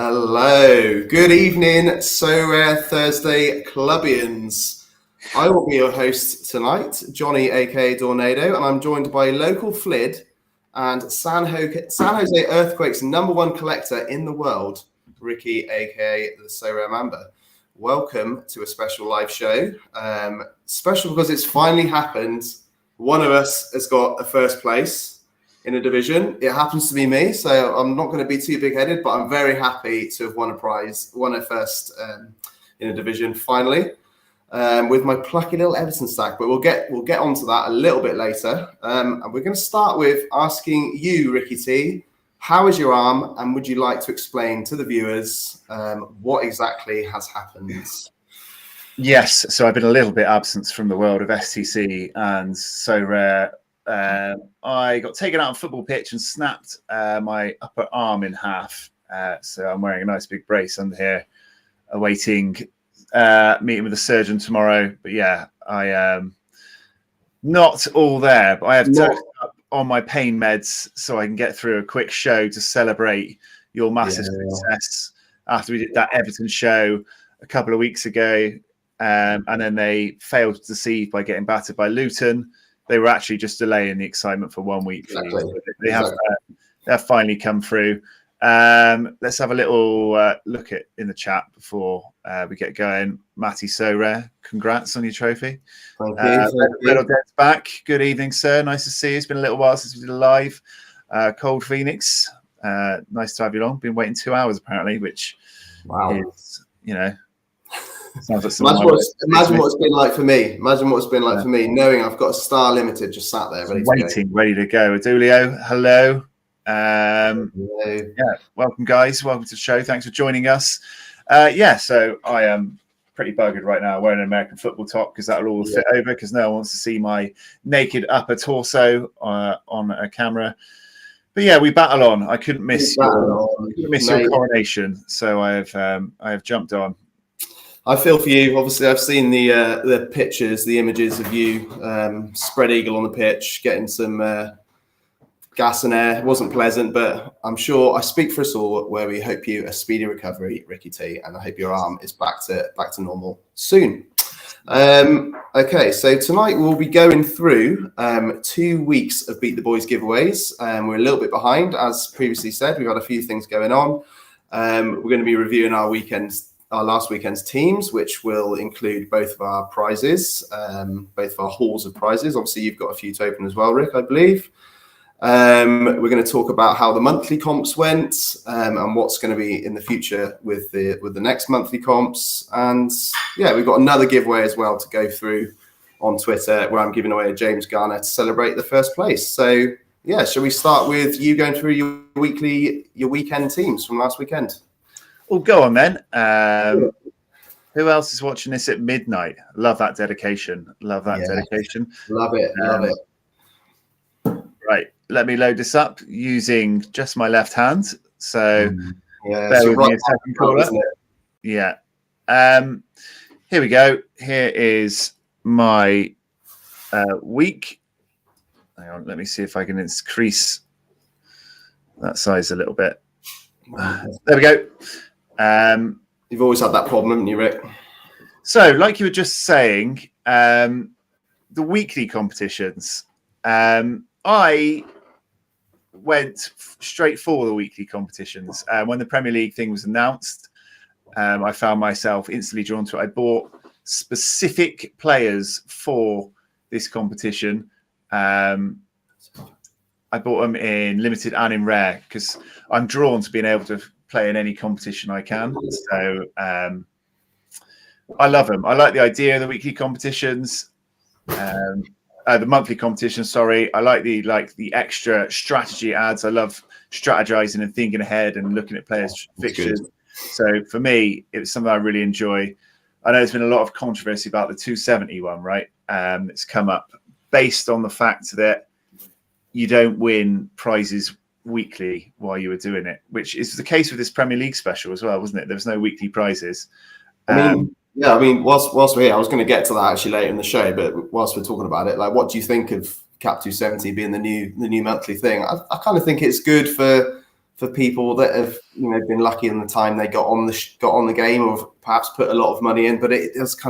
Hello, good evening, Sorare Thursday Clubbians. I will be your host tonight, Johnny aka Dawnado, and I'm joined by local Flid and San Jose Earthquake's #1 collector in the world, Ricky aka the Sorare Mamba. Welcome to a special live show. Special because it's finally happened. One of us has got a first place in a division. It happens to be me, so I'm not going to be too big-headed, but I'm very happy to have won a first in a division finally with my plucky little Everton stack. But we'll get onto that a little bit later. And we're going to start with asking you, Ricky T, how is your arm, and would you like to explain to the viewers what exactly has happened? Yes, so I've been a little bit absent from the world of STC and Sorare. I got taken out on a football pitch and snapped my upper arm in half. So I'm wearing a nice big brace under here, awaiting meeting with the surgeon tomorrow. But yeah, I am not all there, but I have dosed up on my pain meds so I can get through a quick show to celebrate your massive success after we did that Everton show a couple of weeks ago. And then they failed to deceive by getting battered by Luton. They were actually just delaying the excitement for 1 week. Exactly. They have finally come through. Let's have a little look at in the chat before we get going. Matty Sorare, congrats on your trophy. Thank you. Little Dead's back. Good evening, sir. Nice to see you. It's been a little while since we did a live. Cold Phoenix, nice to have you along. Been waiting 2 hours apparently, which is, sounds like imagine what it's been like for me. Imagine what it's been like for me, knowing I've got a Star Limited just sat there ready to go. Adulio, hello. Yeah, welcome guys. Welcome to the show. Thanks for joining us. So I am pretty buggered right now wearing an American football top because that'll all fit over because no one wants to see my naked upper torso on a camera. But yeah, we battle on. I couldn't miss your coronation, so I have jumped on. I feel for you. Obviously, I've seen the pictures, the images of you spread eagle on the pitch, getting some gas and air. It wasn't pleasant, but I'm sure I speak for us all where we hope you a speedy recovery, Ricky T, and I hope your arm is back to normal soon. Okay, so tonight we'll be going through 2 weeks of Beat the Boys giveaways. We're a little bit behind, as previously said. We've got a few things going on. We're going to be reviewing our last weekend's teams, which will include both of our prizes, both of our hauls of prizes. Obviously, you've got a few to open as well, Rick, I believe. We're going to talk about how the monthly comps went and what's going to be in the future with the next monthly comps. And yeah, we've got another giveaway as well to go through on Twitter where I'm giving away a James Garner to celebrate the first place. So yeah, shall we start with you going through your weekend teams from last weekend? Well, go on then. Who else is watching this at midnight? Love that dedication. Love that dedication. Love it. Right, let me load this up using just my left hand. So bear with me a second, caller. Yeah. Here we go. Here is my week. Hang on, let me see if I can increase that size a little bit. There we go. You've always had that problem, haven't you, Rick? So, like you were just saying, the weekly competitions. I went straight for the weekly competitions. When the Premier League thing was announced, I found myself instantly drawn to it. I bought specific players for this competition. I bought them in limited and in rare because I'm drawn to being able to play in any competition I can. So I love them. I like the idea of the weekly competitions, the monthly competitions. Sorry, I like the extra strategy ads. I love strategizing and thinking ahead and looking at players' fixtures. So for me, it's something I really enjoy. I know there's been a lot of controversy about the 270 one, right? It's come up based on the fact that you don't win prizes weekly while you were doing it, which is the case with this Premier League special as well, wasn't it? There was no weekly prizes. Whilst we're here, I was going to get to that actually later in the show, but whilst we're talking about it, like, what do you think of Cap 270 being the new monthly thing? I kind of think it's good for for people that have been lucky in the time they got on the game, or perhaps put a lot of money in. But it's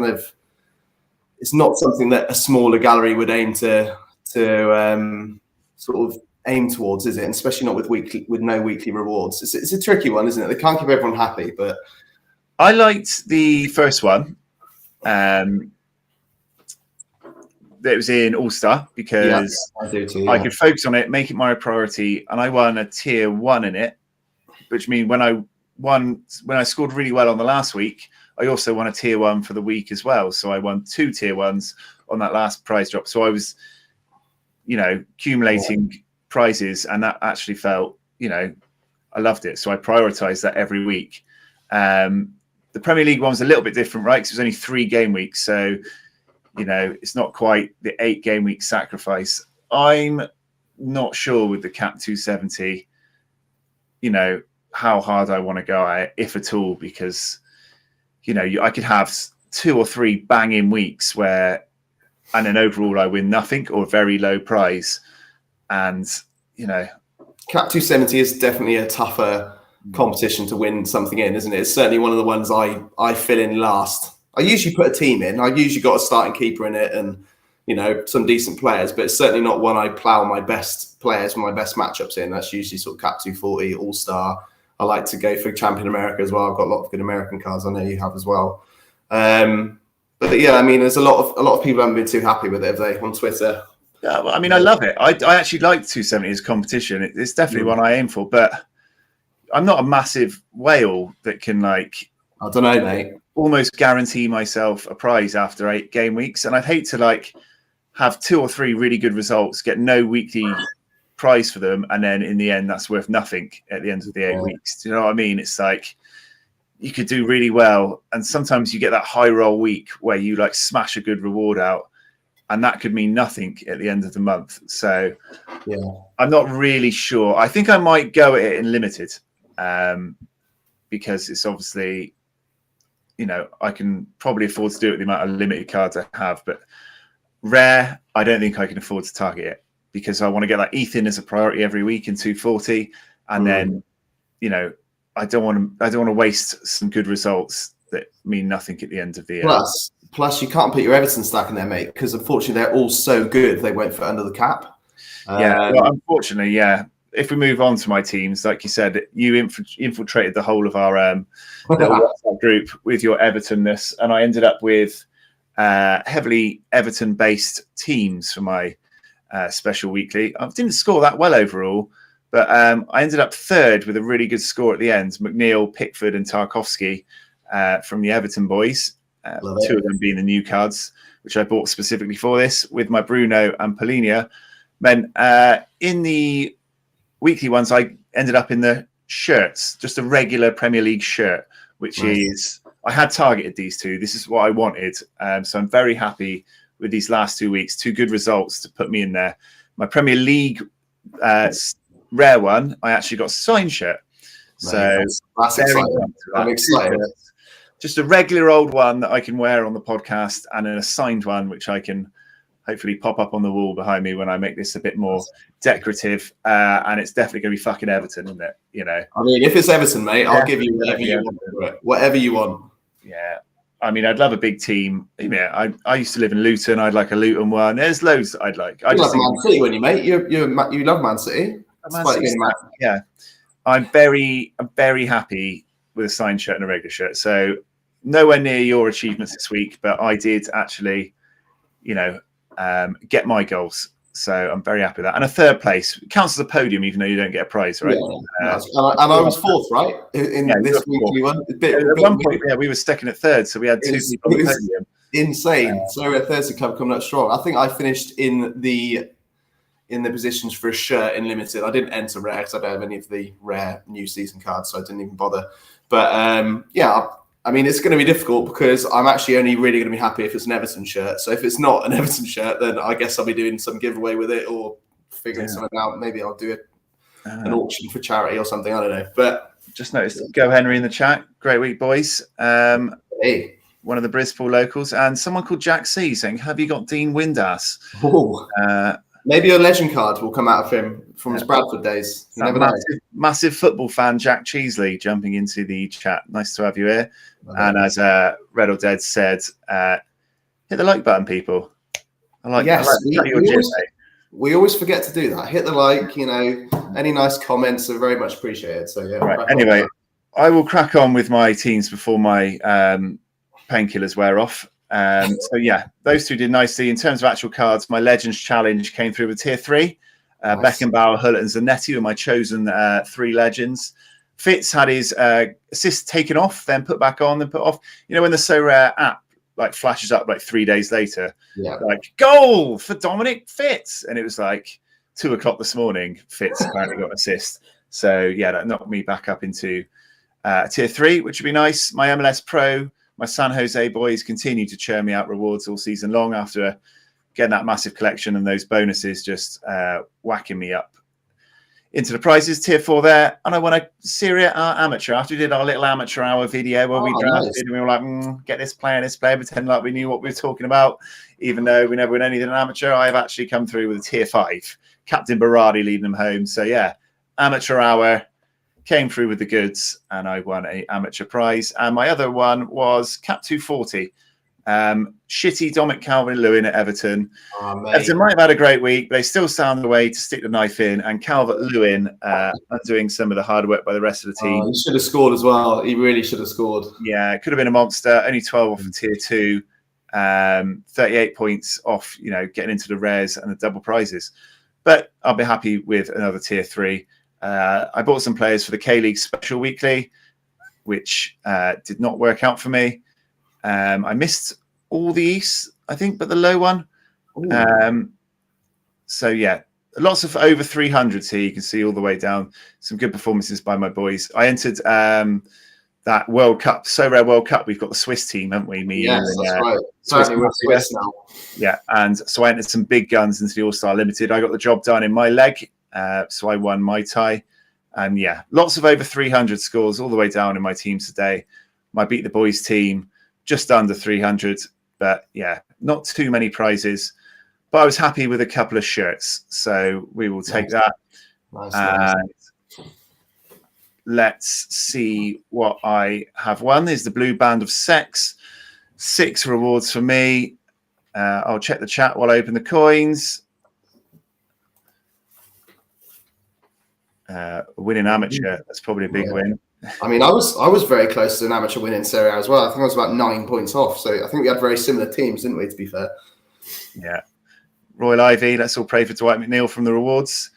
not something that a smaller gallery would aim to sort of aim towards, is it? And especially not with no weekly rewards. It's a tricky one, isn't it? They can't keep everyone happy. But I liked the first one. That was in All-Star because I do too, yeah. I could focus on it, make it my priority, and I won a tier 1 in it, which means when I scored really well on the last week, I also won a tier 1 for the week as well. So I won 2 tier 1s on that last prize drop. So I was, accumulating prizes, and that actually felt, I loved it. So I prioritized that every week. The Premier League one was a little bit different, right? Because it was only 3 game weeks. So it's not quite the 8 game week sacrifice. I'm not sure with the cap 270, how hard I want to go at it, if at all, because, I could have 2 or 3 banging weeks and then overall I win nothing or a very low prize. And, cap 270 is definitely a tougher competition to win something in, isn't it? It's certainly one of the ones I fill in last. I usually put a team in. I usually got a starting keeper in it and, some decent players, but it's certainly not one I plough my best players, my best matchups in. That's usually sort of cap 240, All-Star. I like to go for Champion America as well. I've got a lot of good American cards. I know you have as well. But yeah, I mean, there's a lot of people haven't been too happy with it, have they, on Twitter? Yeah, well, I mean, I love it. I actually like 270 as competition. It's definitely one I aim for, but I'm not a massive whale that can I don't know, mate. Almost guarantee myself a prize after 8 game weeks. And I'd hate to have 2 or 3 really good results, get no weekly prize for them. And then in the end, that's worth nothing at the end of the 8 weeks. Do you know what I mean? It's you could do really well. And sometimes you get that high roll week where you smash a good reward out, and that could mean nothing at the end of the month. So I'm not really sure. I think I might go at it in limited because it's obviously, I can probably afford to do it with the amount of limited cards I have, but rare, I don't think I can afford to target it because I want to get that ETH in as a priority every week in 240. And then, I don't want to waste some good results that mean nothing at the end of the year. Plus, you can't put your Everton stack in there, mate, because unfortunately they're all so good they won't fit under the cap. Well, unfortunately, yeah. If we move on to my teams, like you said, you infiltrated the whole of our little WhatsApp group with your Evertonness, and I ended up with heavily Everton-based teams for my special weekly. I didn't score that well overall, but I ended up 3rd with a really good score at the end. McNeil, Pickford, and Tarkowski from the Everton boys. 2 of them being the new cards, which I bought specifically for this, with my Bruno and Polinia. Then in the weekly ones, I ended up in the shirts, just a regular Premier League shirt, which is, I had targeted these 2. This is what I wanted. So I'm very happy with these last 2 weeks. 2 good results to put me in there. My Premier League rare one, I actually got a signed shirt. So that's exciting. I'm excited. Just a regular old one that I can wear on the podcast, and an assigned one, which I can hopefully pop up on the wall behind me when I make this a bit more decorative. And it's definitely going to be fucking Everton, isn't it? I mean, if it's Everton, mate, I'll give you whatever you want. Whatever you want. Yeah. I mean, I'd love a big team. Yeah, I used to live in Luton. I'd like a Luton one. There's loads that I'd like. You love Man City, when you, mate. You love Man City. Yeah. I'm very happy with a signed shirt and a regular shirt. So nowhere near your achievements this week, but I did actually, get my goals. So I'm very happy with that. And a 3rd place counts as a podium, even though you don't get a prize, right? Yeah, and I was 4th, right? In this weekly one. At one point, we were second at 3rd, so we had 2 people on the podium. Insane. So we're a Thursday club coming up strong. I think I finished in the positions for a shirt in limited. I didn't enter rare because I don't have any of the rare new season cards, so I didn't even bother. But I mean, it's going to be difficult because I'm actually only really going to be happy if it's an Everton shirt. So if it's not an Everton shirt, then I guess I'll be doing some giveaway with it or figuring something out. Maybe I'll do an auction for charity or something. I don't know. But just noticed Go Henry in the chat. Great week, boys. Hey. One of the Bristol locals, and someone called Jack C saying, "Have you got Dean Windass?" Maybe a legend card will come out of him from his Bradford days. You never know. Massive football fan, Jack Cheesley, jumping into the chat. Nice to have you here. And as Red or Dead said, hit the like button, people. We always forget to do that. Hit the like, any nice comments are very much appreciated. So yeah. Right. Anyway, I will crack on with my teams before my painkillers wear off. So yeah, those two did nicely. In terms of actual cards, my Legends Challenge came through with tier 3. Nice. Beckenbauer, Hullet, and Zanetti were my chosen 3 legends. Fitz had his assist taken off, then put back on, then put off. When the Sorare app like flashes up like 3 days later, like goal for Dominic Fitz, and it was like 2 o'clock this morning. Fitz apparently got assist. So yeah, that knocked me back up into tier 3, which would be nice. My MLS Pro. My San Jose boys continue to churn me out rewards all season long after getting that massive collection and those bonuses just whacking me up into the prizes. Tier 4 there. And I won a Serie A amateur after we did our little amateur hour video where we drafted and we were like, get this player, pretend like we knew what we were talking about. Even though we never win anything in amateur, I have actually come through with a tier 5. Captain Berardi leading them home. So yeah, amateur hour. Came through with the goods and I won an amateur prize. And my other one was Cap 240. Shitty Dominic Calvert-Lewin at Everton. Everton might have had a great week, but they still found a way to stick the knife in. And Calvert-Lewin undoing some of the hard work by the rest of the team. He should have scored as well. He really should have scored. Yeah, it could have been a monster. Only 12 off in tier 2. 38 points off, getting into the rares and the double prizes. But I'll be happy with another tier 3. I bought some players for the K-League Special Weekly, which did not work out for me. I missed all the East, I think, but the low one. So, yeah, lots of over 300s here. You can see all the way down. Some good performances by my boys. I entered that World Cup, Sorare World Cup. We've got the Swiss team, haven't we? Yes, that's right. Certainly we're Swiss now. Yeah, and so I entered some big guns into the All-Star Limited. I got the job done in my leg. So I won my tie. And yeah, lots of over 300 scores all the way down in my teams today. My Beat the Boys team, just under 300. But yeah, not too many prizes. But I was happy with a couple of shirts. So we will take that. Nice. Let's see what I have won. There's the Blue Band of Sex. 6 rewards for me. I'll check the chat while I open the coins. Winning amateur, that's probably a big win. I mean, I was very close to an amateur win in Serie A as well. I think I was about 9 points off. So I think we had very similar teams, didn't we, to be fair? Yeah. Royal Ivy, let's all pray for Dwight McNeil from the rewards.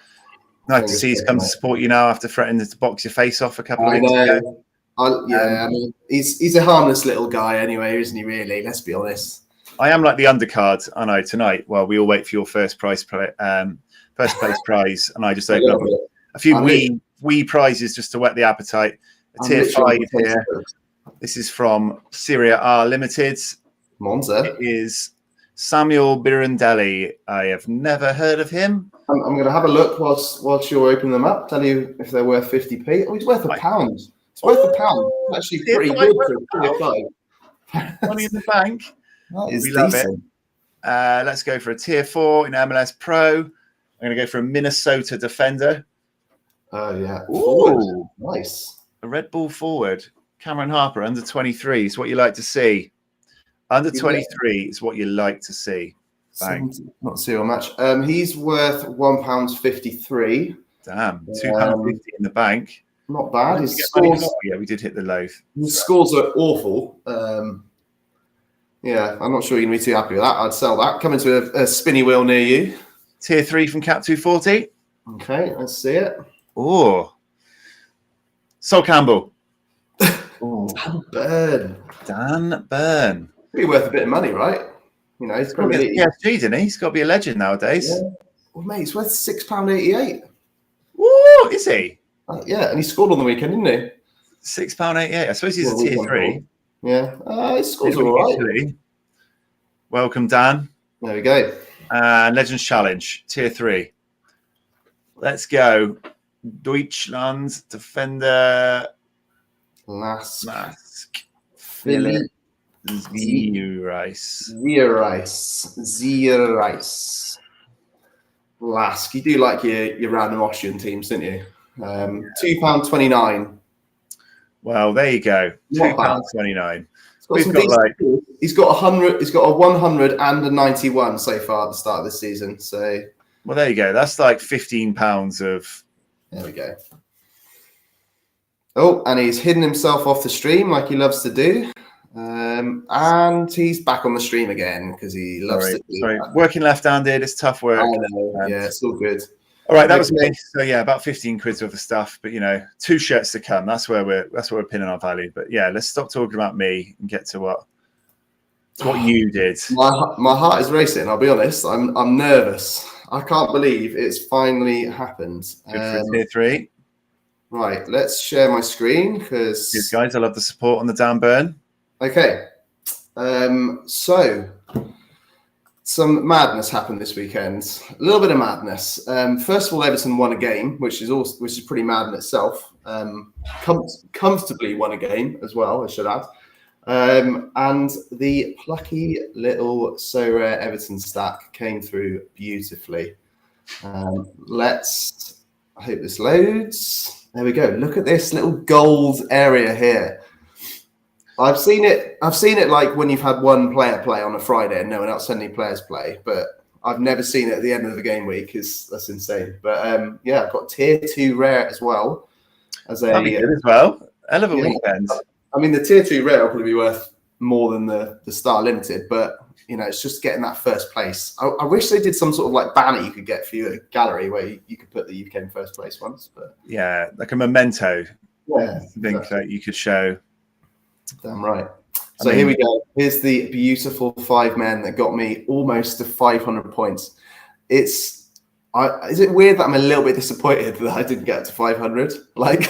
Nice to see he's come to support you now after threatening to box your face off a couple of weeks ago. I mean, he's a harmless little guy anyway, isn't he, really? Let's be honest. I am like the undercard, I know, tonight, while we all wait for your first place prize, and I just open up a few wee prizes just to whet the appetite. A tier 5 here. This is from Serie A Limited. Monza. It is Samuel Birondelli. I have never heard of him. I'm going to have a look whilst you're opening them up. Tell you if they're worth 50p. Oh, he's worth £1. It's worth £1. Actually, pretty good for tier 5. Money in the bank. That is we decent. Love it. Let's go for a tier 4 in MLS Pro. I'm going to go for a Minnesota defender. Oh, yeah. Ooh, nice. A Red Bull forward. Cameron Harper, under 23 is what you like to see. Under 23 is what you like to see. Bang. Not zero match. He's worth £1.53. Damn, £2.50 in the bank. Not bad. His scores, yeah, we did hit the low. His scores are awful. Yeah, I'm not sure you're going to be too happy with that. I'd sell that. Coming to a spinny wheel near you. Tier 3 from Cap 240. Okay, let's see it. Oh, Sol Campbell. Dan Burn. Pretty worth a bit of money, right? You know, he's probably PSG, didn't he? He's got to be a legend nowadays. Yeah. Well, mate, he's worth £6.88. Ooh, is he? Yeah, and he scored on the weekend, didn't he? £6.88. I suppose he's a tier 3. Yeah, his scores are all right. Welcome, Dan. There we go. Legends Challenge, tier 3. Let's go. Deutschland defender. Lask. Philip Zierreis. Lask, you do like your random Austrian teams, don't you? £2.29. Well, there you go. £2.29. He's got 100. He's got a 100 and a 91 so far at the start of the season. So, well, there you go. That's like £15 of. There we go. Oh, and he's hidden himself off the stream like he loves to do. And he's back on the stream again because he loves to do that. Working left-handed, it's tough work. I know. Yeah, it's all good. All right, that was me. So yeah, about 15 quid worth of stuff. But 2 shirts to come. That's where we're pinning our value. But yeah, let's stop talking about me and get to what you did. My heart is racing. I'll be honest. I'm nervous. I can't believe it's finally happened. Good for tier 3. Right, let's share my screen because. Cheers, guys. I love the support on the down burn. Okay, so some madness happened this weekend. A little bit of madness. First of all, Everton won a game, which is pretty mad in itself. Comfortably won a game as well, I should add. And the plucky little Sorare Everton stack came through beautifully. I hope this loads. There we go. Look at this little gold area here. I've seen it like when you've had one player play on a Friday and no one else any players play, but I've never seen it at the end of the game week. That's insane. But yeah, I've got tier 2 rare as well. That'd be good as well. Hell of a weekend. I mean, the tier 2 rare will probably be worth more than the Star Limited, but it's just getting that first place. I wish they did some sort of like banner you could get for your gallery where you could put that you came first place once. But yeah, like a memento. Yeah, thing that you could show. Damn right. So here we go. Here's the beautiful 5 men that got me almost to 500 points. Is it weird that I'm a little bit disappointed that I didn't get to 500? Like,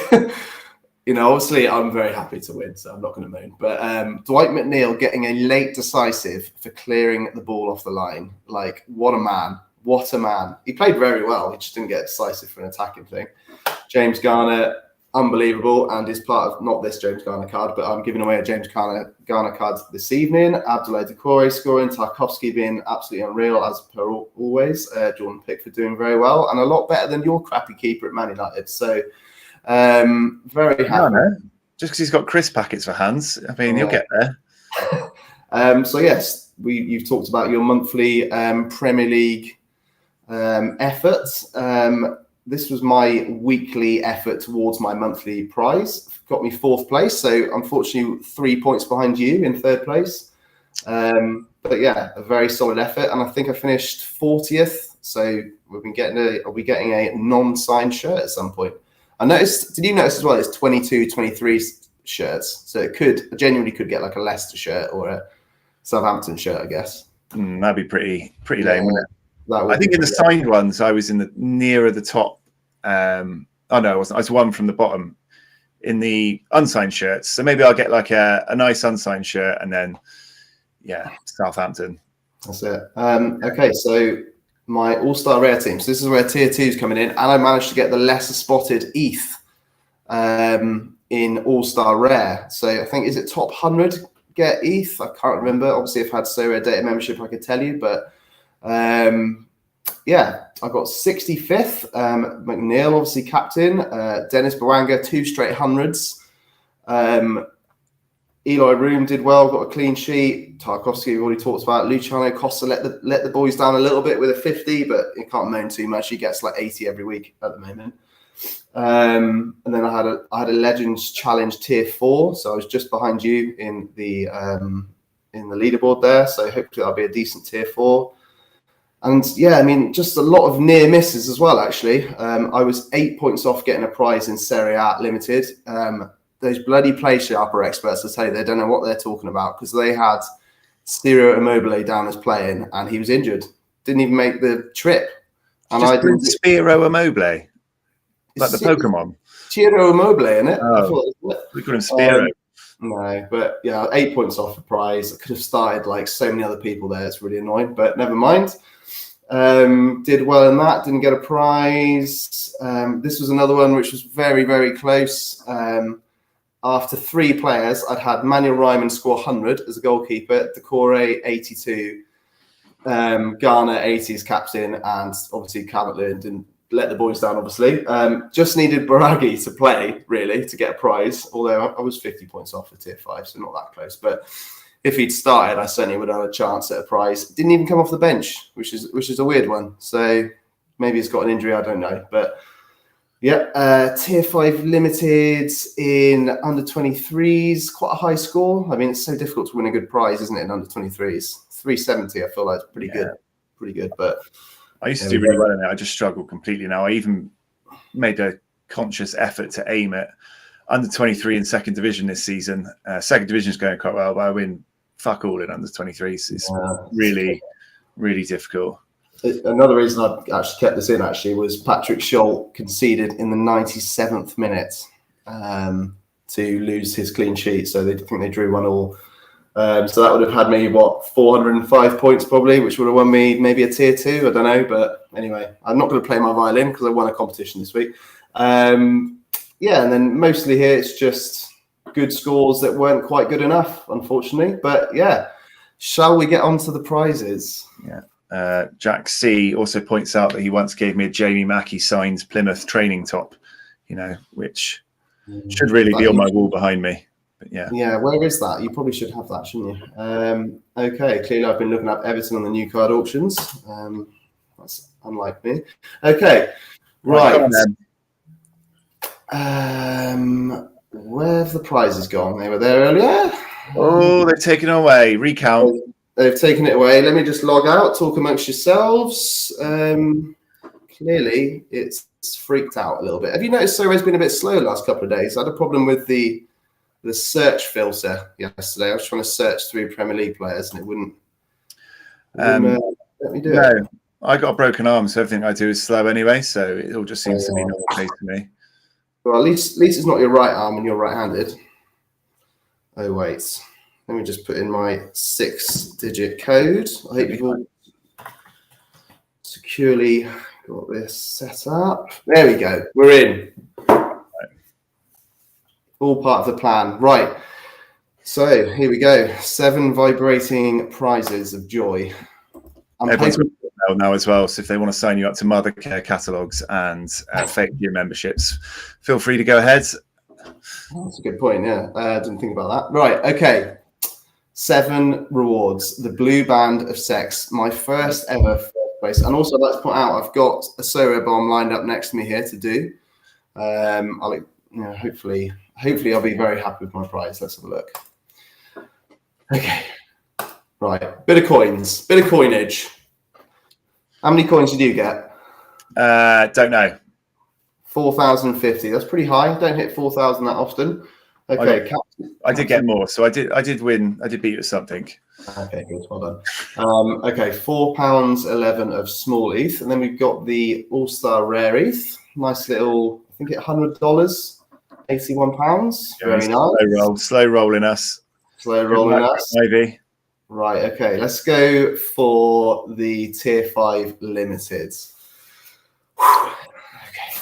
obviously I'm very happy to win, so I'm not going to moan. But Dwight McNeil getting a late decisive for clearing the ball off the line. Like, what a man. What a man. He played very well. He just didn't get decisive for an attacking thing. James Garner, unbelievable, and is part of not this James Garner card, but I'm giving away a James Garner card this evening. Abdoulaye Doucouré scoring, Tarkowski being absolutely unreal as per always. Jordan Pickford doing very well and a lot better than your crappy keeper at Man United. So very happy. Just because he's got crisp packets for hands, I mean, he'll get there. So yes, you've talked about your monthly Premier League effort. This was my weekly effort towards my monthly prize. Got me 4th place, so unfortunately 3 points behind you in 3rd place. But yeah, a very solid effort, and I think I finished 40th. So are we getting a non-signed shirt at some point? I noticed. Did you notice as well? It's 22, 23 shirts, so it genuinely could get like a Leicester shirt or a Southampton shirt, I guess. That'd be pretty lame, wouldn't it? I think in the signed ones, I was in the nearer the top. I wasn't. I was one from the bottom in the unsigned shirts. So maybe I'll get like a nice unsigned shirt and then, Southampton. That's it. Okay, so my All-Star Rare team. So this is where Tier 2 is coming in, and I managed to get the lesser spotted ETH in All-Star Rare. So I think, is it top 100 get ETH? I can't remember. Obviously, I've had Sorare data membership, I could tell you, but I got 65th. McNeil, obviously captain. Dennis Bawanga, 2 straight hundreds. Eli Room did well, got a clean sheet. Tarkowski, we've already talked about. Luciano Costa let the boys down a little bit with a 50, but you can't moan too much. He gets like 80 every week at the moment. And then I had a Legends Challenge Tier 4, so I was just behind you in the leaderboard there. So hopefully I'll be a decent Tier 4. And yeah, I mean, just a lot of near misses as well, actually. I was 8 points off getting a prize in Serie A Limited. Those bloody play sharper experts, I tell you, they don't know what they're talking about, because they had Ciro Immobile down as playing and he was injured. Didn't even make the trip. And I didn't. Spiro Immobile? Like the Pokemon? Ciro Immobile, isn't it? Oh, we call him Spiro. No, but yeah, 8 points off the prize. I could have started like so many other people there. It's really annoying, but never mind. Did well in that, didn't get a prize. This was another one which was very, very close. After 3 players, I'd had Manuel Ryman score 100 as a goalkeeper, Doucouré 82, Garner, 80s captain, and obviously Calvert-Lewin didn't let the boys down, obviously. Just needed Baragi to play, really, to get a prize, although I was 50 points off for tier 5, so not that close. But if he'd started, I certainly would have had a chance at a prize. Didn't even come off the bench, which is a weird one. So maybe he's got an injury, I don't know. But yeah, tier 5 limited in under 23s, quite a high score. I mean, it's so difficult to win a good prize, isn't it, in under 23s? 370, I feel like it's pretty good. But I used to do really well in it. I just struggle completely now. I even made a conscious effort to aim at under 23 in second division this season. Second division is going quite well, but I win fuck all in under 23s. It's really, really difficult. Another reason I actually kept this in was Patrick Scholl conceded in the 97th minute to lose his clean sheet. So they think they drew 1-1. So that would have had me, 405 points probably, which would have won me maybe a tier 2. I don't know. But anyway, I'm not going to play my violin because I won a competition this week. And then mostly here it's just good scores that weren't quite good enough, unfortunately. But yeah, shall we get on to the prizes? Yeah. Jack C also points out that he once gave me a Jamie Mackey signed Plymouth training top, which should really be on my wall behind me. But yeah, where is that? You probably should have that, shouldn't you? Okay, clearly I've been looking up Everton on the new card auctions. That's unlike me. Okay, right. Where have the prizes gone? They were there earlier. Oh, they've taken it away. Recount. They've taken it away. Let me just log out, talk amongst yourselves. Clearly, it's freaked out a little bit. Have you noticed Sorare's been a bit slow the last couple of days? I had a problem with the search filter yesterday. I was trying to search through Premier League players and it wouldn't let me do it. No, I got a broken arm, so everything I do is slow anyway, so it all just seems to be not the case to me. Well, at least it's not your right arm and you're right-handed. Oh, wait. Let me just put in my 6-digit code. I hope you've all securely got this set up. There we go. We're in. All part of the plan. Right. So here we go. 7 vibrating prizes of joy. Everyone's got email now as well, so if they want to sign you up to Mother Care catalogues and fake year memberships, feel free to go ahead. That's a good point. Yeah, I didn't think about that. Right. Okay. 7 rewards. The Blue Band of Sex. My first ever first place. And also, let's point out, I've got a Sorare bomb lined up next to me here to do. Hopefully I'll be very happy with my prize. Let's have a look. Okay. Right. Bit of coinage. How many coins did you get? Don't know. 4,050. That's pretty high. Don't hit 4,000 that often. Okay. I did get more, so I did win. I did beat you at something. Okay, good. Well done. Okay, £4.11 of small ETH, and then we've got the All-Star Rare ETH. Nice little, I think $100, £81. Very nice. Slow rolling us. Maybe. Right. Okay. Let's go for the tier 5 limited. Okay.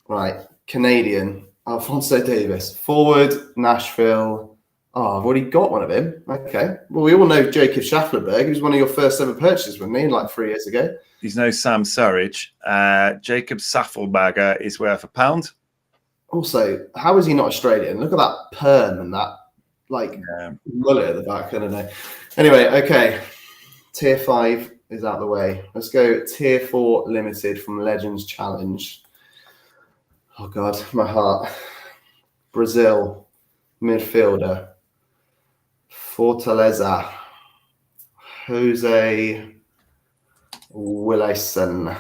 Right. Canadian. Alphonso Davis. Forward. Nashville. Oh, I've already got one of him. Okay. Well, we all know Jacob Schafflerberg. He was one of your first ever purchases with me, like 3 years ago. He's no Sam Surridge. Jacob Saffelberger is worth £1. Also, how is he not Australian? Look at that perm and that mullet at the back. I don't know. Anyway, okay. Tier 5 is out of the way. Let's go tier 4 limited from Legends Challenge. Oh, God, my heart. Brazil, midfielder. Fortaleza. Jose Willison.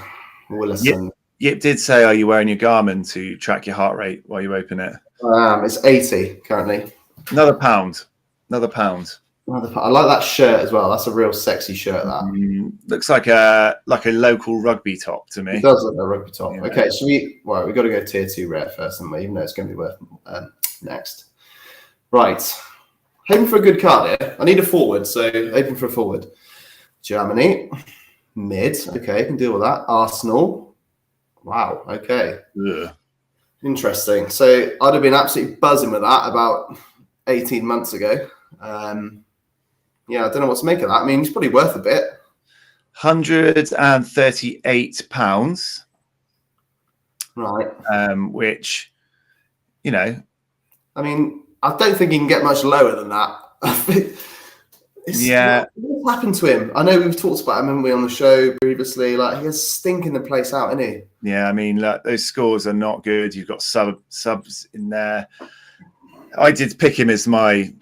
Yip did say, are you wearing your Garmin to track your heart rate while you open it? It's 80 currently. Another pound. I like that shirt as well. That's a real sexy shirt. That looks like a local rugby top to me. It does look like a rugby top. Yeah. Okay, so we've got to go tier 2 rare first, haven't we? Even though it's going to be worth next. Right, hoping for a good card here. I need a forward, so hoping for a forward. Germany, mid. Okay, can deal with that. Arsenal. Wow. Okay. Ugh. Interesting. So I'd have been absolutely buzzing with that about 18 months ago. Yeah, I don't know what to make of that. I mean, he's probably worth a bit. £138. Right. Which, you know. I mean, I don't think he can get much lower than that. What's happened to him? I know we've talked about him, haven't we, on the show previously? Like, he is stinking the place out, isn't he? Yeah, I mean, look, those scores are not good. You've got subs in there. I did pick him as my,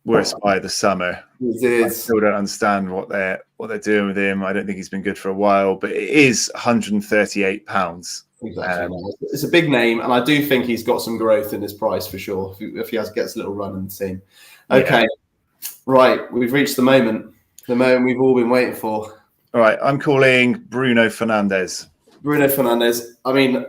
worst buy of the summer. I still don't understand what they're doing with him. I don't think he's been good for a while, but it is £138. Exactly. It's a big name, and I do think he's got some growth in his price for sure. If he gets a little run in the team. Okay, right. We've reached the moment we've all been waiting for. All right, I'm calling Bruno Fernandes. Bruno Fernandes. I mean,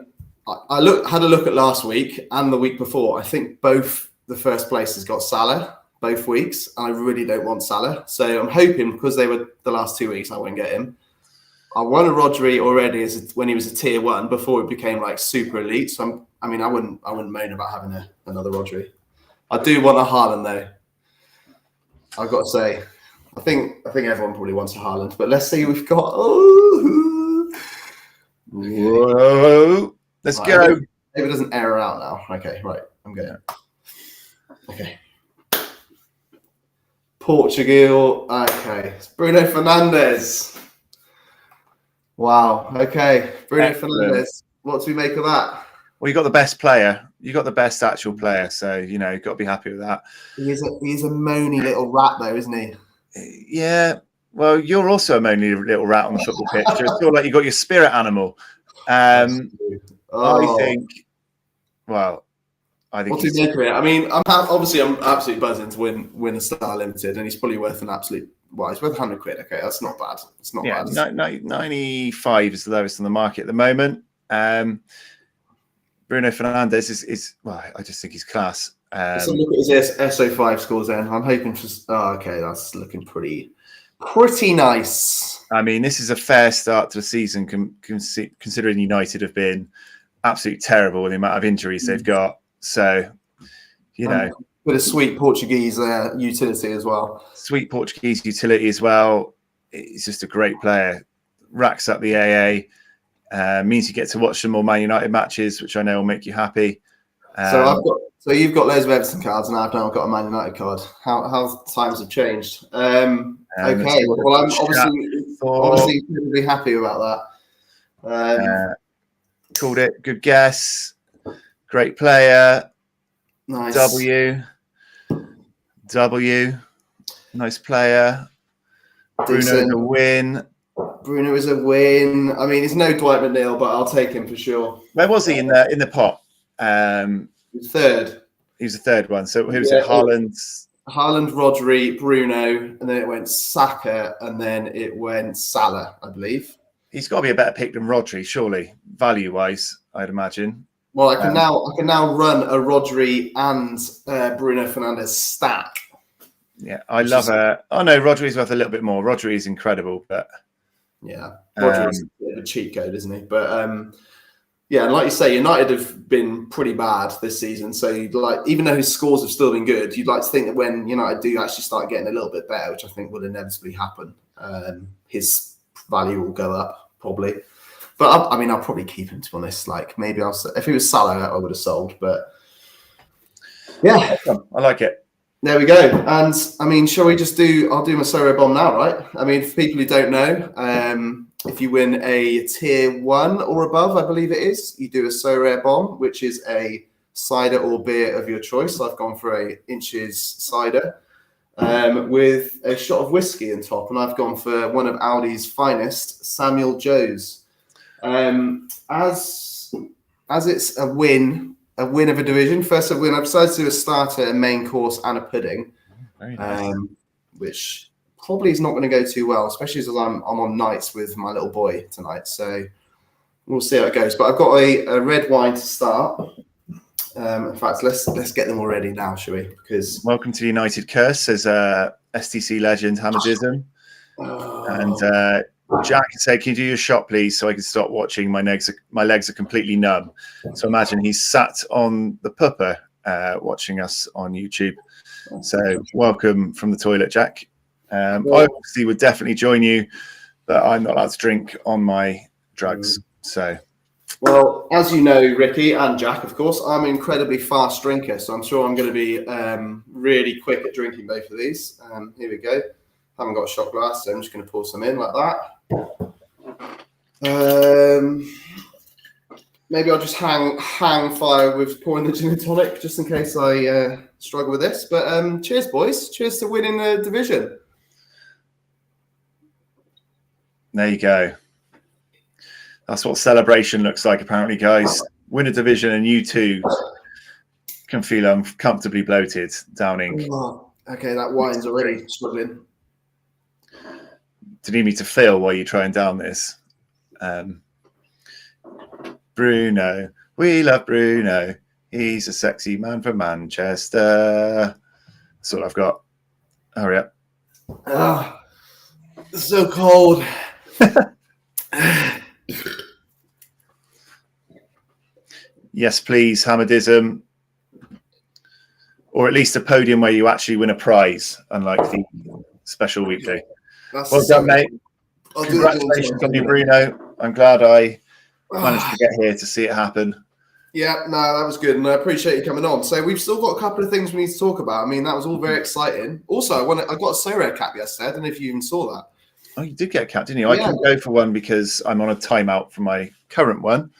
I had a look at last week and the week before. I think both the first places got Salah both weeks, and I really don't want Salah. So I'm hoping, because they were the last 2 weeks, I won't get him. I won a Rodri already when he was a tier 1 before it became like super elite. So I wouldn't moan about having another Rodri. I do want a Haaland though. I've got to say, I think everyone probably wants a Haaland, but let's see who we've got. Whoa. Let's go. Maybe it doesn't error out now. Okay, right. I'm going. Okay. Portugal. Okay. It's Bruno Fernandes. Wow. Okay. Bruno Fernandes. What do we make of that? Well, you got the best player. You got the best actual player. So, you've got to be happy with that. He's a moany little rat though, isn't he? Yeah. Well, you're also a moany little rat on the football pitch. It's feel like you got your spirit animal. I think. Well, I think. What do you make of it? I mean, I'm absolutely buzzing to win a Star Limited, and he's probably worth an absolute. Well, he's worth £100. Okay, that's not bad. It's not bad. 95 is the lowest on the market at the moment. Bruno Fernandes is well, I just think he's class. So look at his SO5 scores then. I'm hoping for. Oh, okay, that's looking pretty nice. I mean, this is a fair start to the season, considering United have been absolutely terrible with the amount of injuries they've got. So, with a sweet Portuguese utility as well. Sweet Portuguese utility as well. He's just a great player. Racks up the AA. Means you get to watch some more Man United matches, which I know will make you happy. So you've got loads of Everton cards, and I've now got a Man United card. How times have changed. Okay, well, I'm obviously incredibly happy about that. Called it. Good guess. Great player. Nice. W. Nice player. Bruno's a win. Bruno is a win. I mean, it's no Dwight McNeil, but I'll take him for sure. Where was he in the pot? Third. He was the third one. So who was it? Haaland, Rodri, Bruno, and then it went Saka, and then it went Salah, I believe. He's got to be a better pick than Rodri, surely, value-wise, I'd imagine. Well, I can now run a Rodri and Bruno Fernandes stack. Yeah, I love it. Oh no, Rodri's worth a little bit more. Rodri is incredible, but yeah, Rodri's a bit of a cheat code, isn't he? But yeah, and like you say, United have been pretty bad this season. So even though his scores have still been good, you'd like to think that when United do actually start getting a little bit better, which I think will inevitably happen, his value will go up probably. But I'll probably keep him, to be honest. Like, maybe if he was Salah, I would have sold. But yeah, I like it. There we go. And I mean, shall we just I'll do my Sorare bomb now, right? I mean, for people who don't know, if you win a tier 1 or above, I believe it is, you do a Sorare bomb, which is a cider or beer of your choice. I've gone for a Inches cider with a shot of whiskey on top, and I've gone for one of Aldi's finest, Samuel Joe's. As it's a win of a division, first of win, I've decided to do a starter, a main course, and a pudding. Very nice. Which probably is not going to go too well, especially as I'm on nights with my little boy tonight. So we'll see how it goes. But I've got a red wine to start. In fact, let's get them all ready now, shall we? Because welcome to the United Curse, says STC legend Hamadism. And Jack said, "Can you do your shot, please, so I can stop watching? My legs are completely numb." So imagine he's sat on the pupper watching us on YouTube. So welcome from the toilet, Jack. I obviously would definitely join you, but I'm not allowed to drink on my drugs. So, well, as you know, Ricky and Jack, of course, I'm an incredibly fast drinker, so I'm sure I'm going to be really quick at drinking both of these. Here we go. Haven't got a shot glass, so I'm just going to pour some in like that. Maybe I'll just hang fire with pouring the gin and tonic, just in case I struggle with this. But cheers, boys! Cheers to winning the division. There you go. That's what celebration looks like, apparently, guys. Win a division, and you too can feel uncomfortably bloated, downing. Oh, okay, that wine's already struggling. Do you need me to fill while you try and down this? Bruno, we love Bruno. He's a sexy man from Manchester. That's all I've got. Hurry up. Ah, it's so cold. Yes, please, Hamadism. Or at least a podium where you actually win a prize, unlike the special weekly. Well done, mate. Congratulations on you, Bruno. I'm glad I managed to get here to see it happen. Yeah, no, that was good, and I appreciate you coming on. So we've still got a couple of things we need to talk about. I mean, that was all very exciting. Also, I got a Sorare cap yesterday. I don't know if you even saw that. Oh, you did get a cap, didn't you? Yeah. I couldn't go for one because I'm on a timeout for my current one.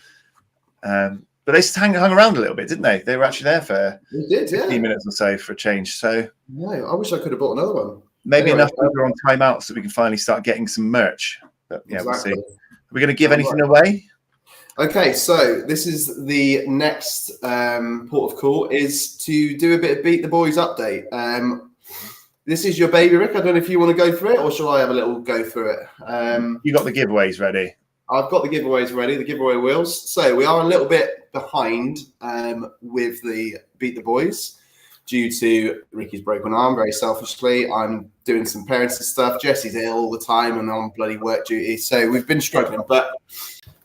But they hung around a little bit, didn't they? They were actually there for 15 minutes or so for a change. So no, I wish I could have bought another one. Maybe enough people are on timeout so we can finally start getting some merch. But yeah, exactly. We'll see. Are we going to give anything away? Okay, so this is the next port of call is to do a bit of Beat the Boys update. This is your baby, Rick. I don't know if you want to go through it or shall I have a little go through it? You got the giveaways ready? I've got the giveaways ready, the giveaway wheels. So we are a little bit behind with the Beat the Boys due to Ricky's broken arm, very selfishly. I'm doing some parenting stuff. Jesse's ill all the time and on bloody work duty. So we've been struggling, but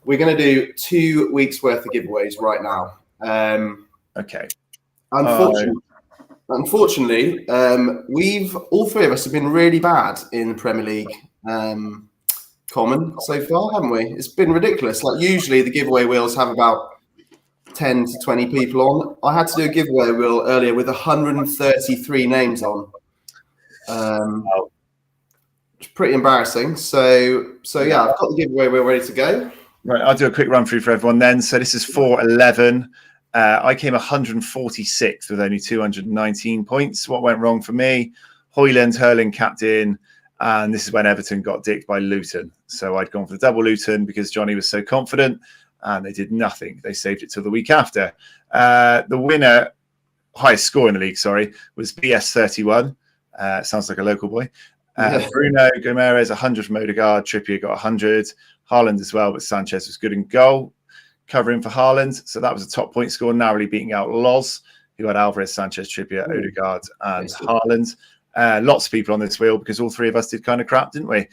we're going to do 2 weeks worth of giveaways right now. Okay. Unfortunately, all three of us have been really bad in Premier League Common so far, haven't we? It's been ridiculous. Like usually the giveaway wheels have about 10 to 20 people on. I had to do a giveaway wheel earlier with 133 names on. It's pretty embarrassing. So yeah, I've got the giveaway wheel ready to go. Right, I'll do a quick run through for everyone then. So this is 411. I came 146th with only 219 points. What went wrong for me? Hoyland, Hurling captain, and this is when Everton got dicked by Luton. So I'd gone for the double Luton because Johnny was so confident, and they did nothing. They saved it till the week after. The winner, highest score in the league, was BS31. Sounds like a local boy. Bruno Gomes, 100 from Odegaard. Trippier got 100. Haaland as well, but Sanchez was good in goal, covering for Haaland. So that was a top point score, narrowly beating out Loz, who had Alvarez, Sanchez, Trippier, Odegaard, and Haaland. Lots of people on this wheel because all three of us did kind of crap, didn't we?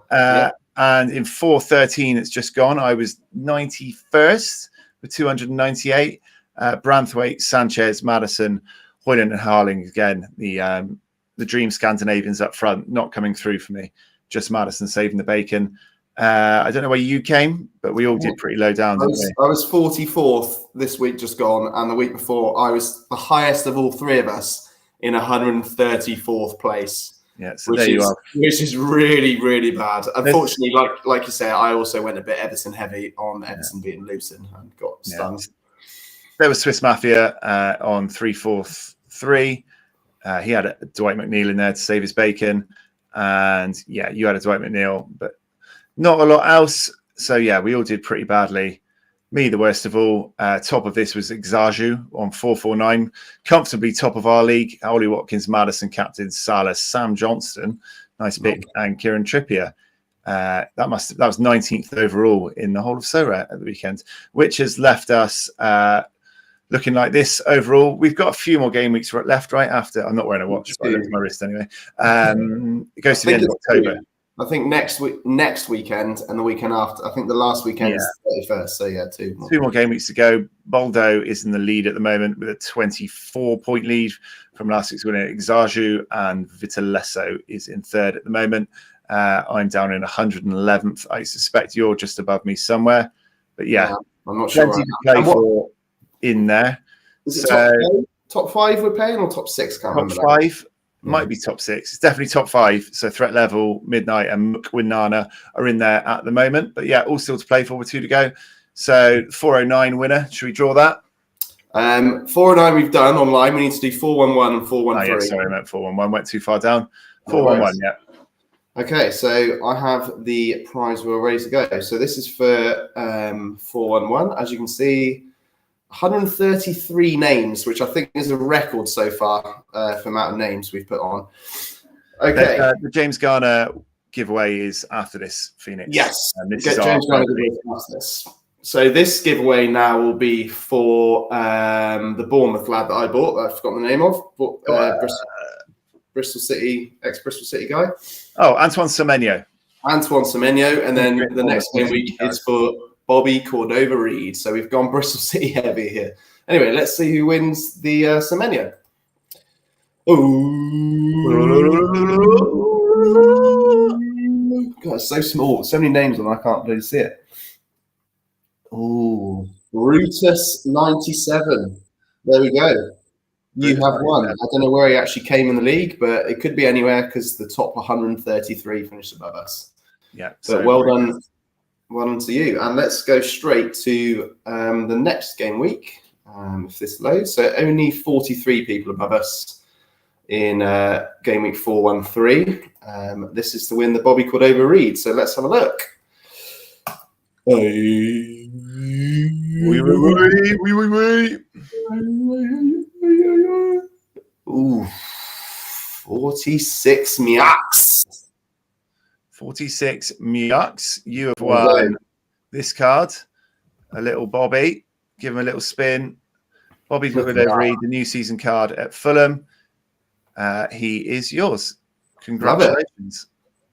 And in 413, it's just gone. I was 91st with 298. Branthwaite, Sanchez, Maddison, Hoyland, and Haaland again. The dream Scandinavians up front, not coming through for me. Just Maddison saving the bacon. I don't know where you came, but we all did pretty low down, didn't we? I was 44th this week just gone, and the week before I was the highest of all three of us in 134th place. Yeah, so there you are. Which is really, really bad. Unfortunately, like you say, I also went a bit Everton heavy on Everton beating Luton and got stung. There was Swiss Mafia on 343. He had a Dwight McNeil in there to save his bacon. And yeah, you had a Dwight McNeil, but not a lot else. So yeah, we all did pretty badly. Me, the worst of all. Top of this was Exaju on 449. Comfortably top of our league. Ollie Watkins, Maddison, captain Salah, Sam Johnston, nice pick, and Kieran Trippier. That was 19th overall in the whole of Sorare at the weekend, which has left us looking like this overall. We've got a few more game weeks left, right? After I'm not wearing a watch, but I look at my wrist anyway. It goes to the end of October. I think next weekend and the weekend after. I think the last weekend is the 31st. So yeah, two more game weeks to go. Boldo is in the lead at the moment with a 24-point lead from last week's winner Exaju, and Vitalesso is in third at the moment. I'm down in 111th. I suspect you're just above me somewhere, but yeah, I'm not sure. Plenty to play for in there. Is it top five we're playing or top six? Top five. Might be top six. It's definitely top five. So Threat Level, Midnight, and Mukwinana are in there at the moment. But yeah, all still to play for with 2 to go. So 409 winner. Should we draw that? 409 we've done online. We need to do 411 and 413. Oh, yeah, sorry, I meant 411. Went too far down. 411, yeah. Okay, so I have the prize wheel ready to go. So this is for 411. As you can see, 133 names, which I think is a record so far for amount of names we've put on. Okay. The James Garner giveaway is after this, Phoenix. Yes. And this is James Garner after this. So this giveaway now will be for the Bournemouth lad that I bought. I've forgotten the name of. Bristol City, ex-Bristol City guy. Oh, Antoine Semenyo. And then the next game week is for Bobby Cordova-Reid. So we've gone Bristol City heavy here. Anyway, let's see who wins the Semenyo. God, it's so small. So many names and I can't really see it. Oh, Brutus 97. There we go. You have won. I don't know where he actually came in the league, but it could be anywhere because the top 133 finished above us. Yeah. So well done. Well done to you. And let's go straight to the next game week, if this loads. So only 43 people above us in game week 413. This is to win the Bobby Cordova-Reid. So let's have a look. Ooh, 46 Miaks. 46 Miaks. You have won this card. A little Bobby. Give him a little spin. Bobby's got Cordova-Reid, the new season card at Fulham. He is yours. Congratulations.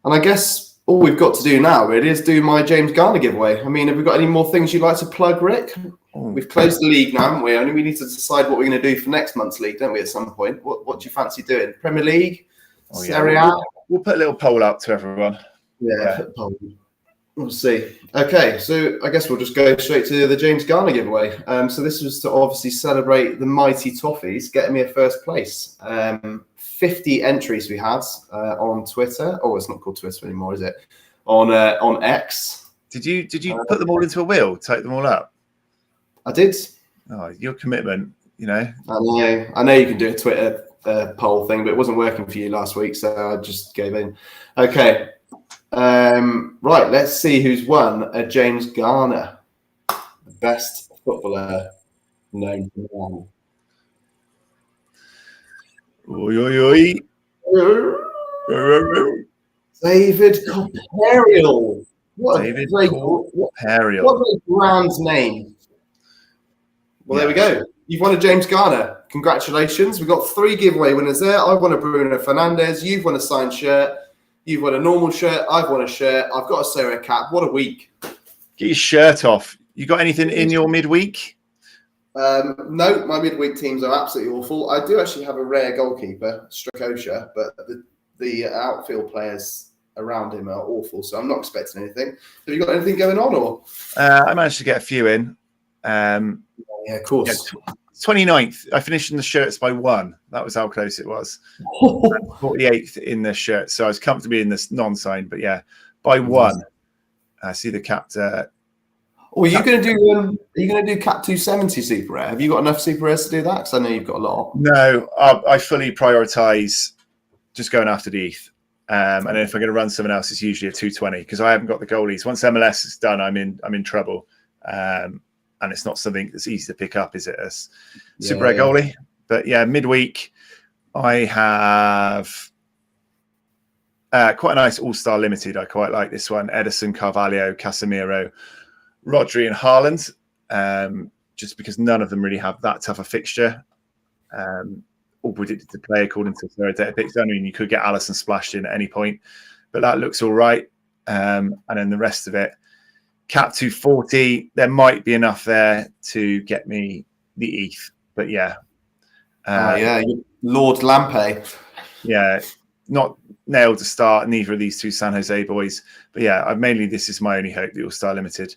And I guess all we've got to do now really is do my James Garner giveaway. I mean, have we got any more things you'd like to plug, Rick? We've closed the league now, haven't we? Only we need to decide what we're going to do for next month's league, don't we, at some point? What do you fancy doing? Premier League? Serie A? We'll put a little poll up to everyone. Yeah. We'll see. Okay, so I guess we'll just go straight to the James Garner giveaway. So this was to obviously celebrate the mighty Toffees getting me a first place. 50 entries we had on Twitter. Oh, it's not called Twitter anymore, is it? On X. Did you put them all into a wheel? Take them all up? I did. Oh, your commitment, you know. I know you can do a Twitter poll thing, but it wasn't working for you last week, so I just gave in. Okay. Right, let's see who's won a James Garner, the best footballer known to man. David Copperial. What a grand name. Well, there we go. You've won a James Garner. Congratulations. We've got 3 giveaway winners there. I've won a Bruno Fernandes. You've won a signed shirt. You've won a normal shirt. I've won a shirt. I've got a Sorare cap. What a week. Get your shirt off. You got anything in your midweek? No, my midweek teams are absolutely awful. I do actually have a rare goalkeeper, Strakosha, but the outfield players around him are awful, so I'm not expecting anything. Have you got anything going on? Or I managed to get a few in. Yeah, of course. Yeah, 29th. I finished in the shirts by 1. That was how close it was. 48th in the shirt. So I was comfortably in this non-signed, but yeah, by 1. I see the cap. Are you going to do Cap 270 Super Rare? Have you got enough Super Rares to do that? Because I know you've got a lot. No, I fully prioritise just going after the ETH. And then if I'm going to run someone else, it's usually a 220 because I haven't got the goalies. Once MLS is done, I'm in trouble. And it's not something that's easy to pick up, is it? A Super Rare goalie. But yeah, midweek, I have quite a nice All-Star Limited. I quite like this one. Edison, Carvalho, Casemiro, Rodri and Haaland, just because none of them really have that tough a fixture. All predicted to play according to their data picks. I mean, you could get Alisson splashed in at any point. but that looks all right. And then the rest of it, cap 240, there might be enough there to get me the ETH, but yeah. Lord Lampe. Yeah, not nailed to start neither of these two San Jose boys, but yeah, this is my only hope, the All-Star Limited.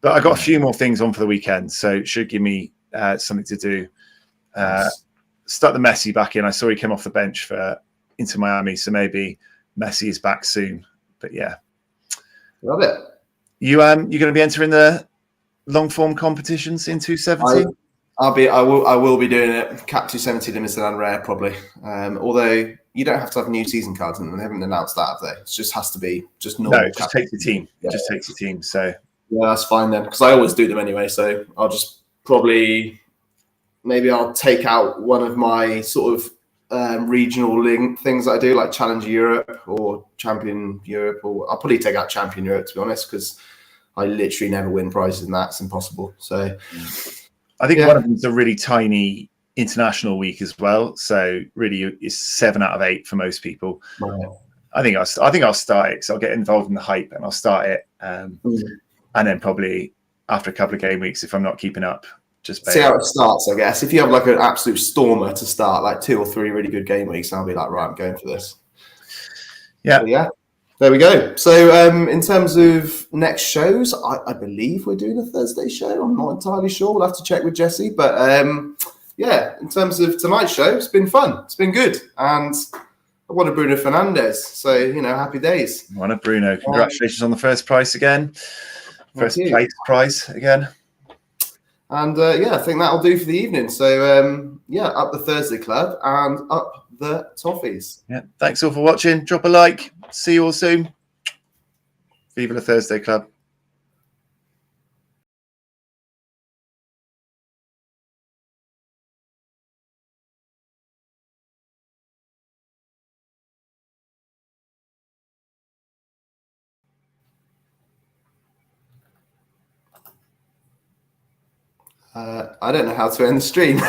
But I got a few more things on for the weekend, so it should give me something to do. Stuck the Messi back in. I saw he came off the bench for Inter Miami, so maybe Messi is back soon. But yeah, love it. You're going to be entering the long form competitions in 270. I will be doing it. Cap 270 limited and rare probably. Although you don't have to have new season cards, and they haven't announced that, have they? It just has to be just normal. No, it just takes the team. It just takes the team. So yeah, that's fine then, because I always do them anyway. So I'll just maybe I'll take out one of my sort of regional link things that I do, like Challenger Europe or Champion Europe, or I'll probably take out Champion Europe, to be honest, because I literally never win prizes in that. It's impossible. So I think one of them is a really tiny international week as well. So really, it's 7 out of 8 for most people. Right. I think I'll start it, so I'll get involved in the hype and I'll start it, and then probably after a couple of game weeks, if I'm not keeping up, just see how it starts. I guess if you have like an absolute stormer to start, like 2 or 3 really good game weeks, I'll be like, right, I'm going for this. Yeah, but yeah. There we go. So in terms of next shows, I believe we're doing a Thursday show. I'm not entirely sure. We'll have to check with Jesse. But yeah, in terms of tonight's show, it's been fun. It's been good. And I wanted Bruno Fernandes. So, happy days. Wanted Bruno. Congratulations on the first prize again. First place prize again. And I think that'll do for the evening. So up the Thursday Club and up the Toffees. Yeah. Thanks all for watching. Drop a like. See you all soon. Viva the Thursday Club. I don't know how to end the stream.